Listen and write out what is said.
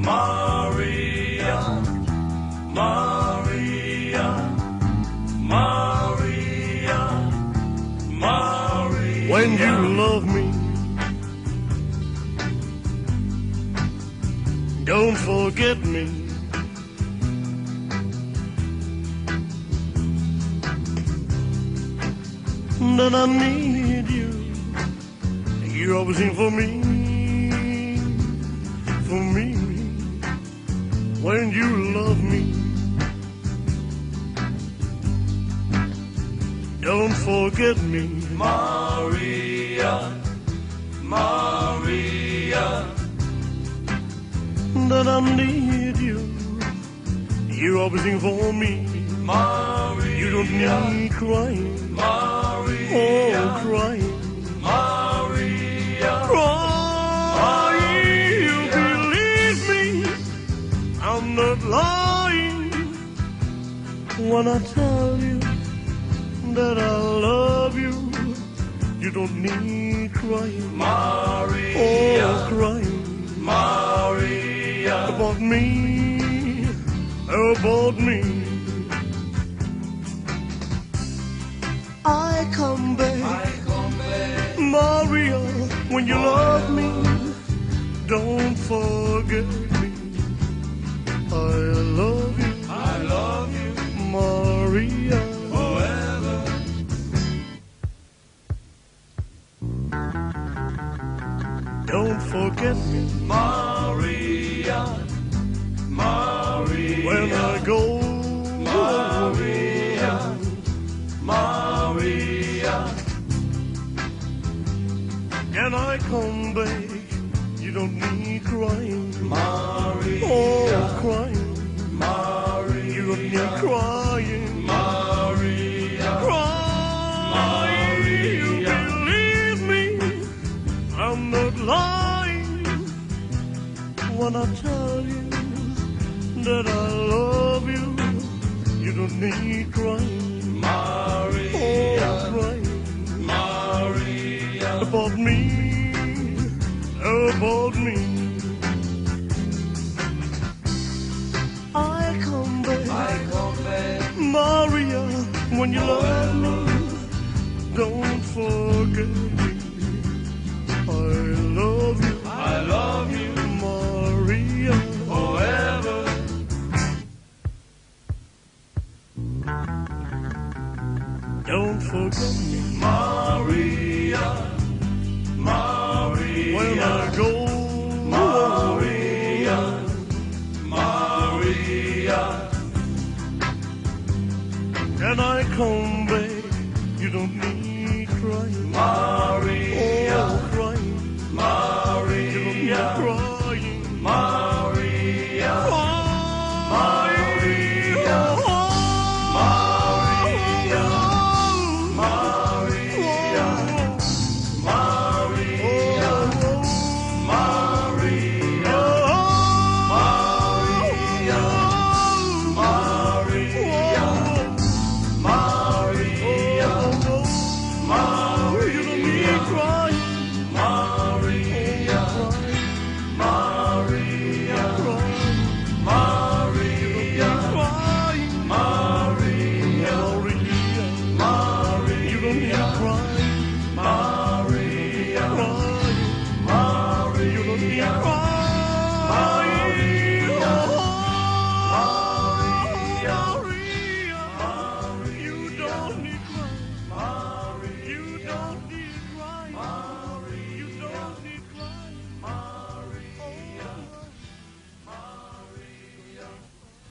Maria, Maria, Maria, Maria. When you love me, don't forget me. That I need you. You're always in for me. For me. When you love me, don't forget me. Maria, Maria, That I need you. You're always in for me. Maria. You don't need crying. Maria, Oh, crying. Maria, Crying. You believe me. I'm not lying when I tell you that I love you. You don't need crying. Maria, Oh, crying. Maria, About me. About me. I come back. Maria, when you love me, don't forget me. I love you, I love you Maria. forever. Don't forget me Maria, Maria, when I go. Maria, Maria, Can I come back? You don't need crying. Maria, Oh, crying. Maria, You don't need crying. Maria, Crying. You believe me. I'm not lying when I tell you that I love you. You don't need crying. Maria, Oh, crying Maria, about me, about me. I come back, Maria, when you love me. Don't forget me. I love you, I love you Maria. forever. Don't forget me Maria, Maria, when I go. Maria, Maria, Can I come back? You don't need crying. Maria, Oh, crying. You don't need Maria, crying. Maria, Maria. Maria, Maria, Maria, Maria, Maria, Maria, Maria, You don't need crying. Maria, Maria, Maria, Crying. Maria, Maria. You don't need crying. Maria.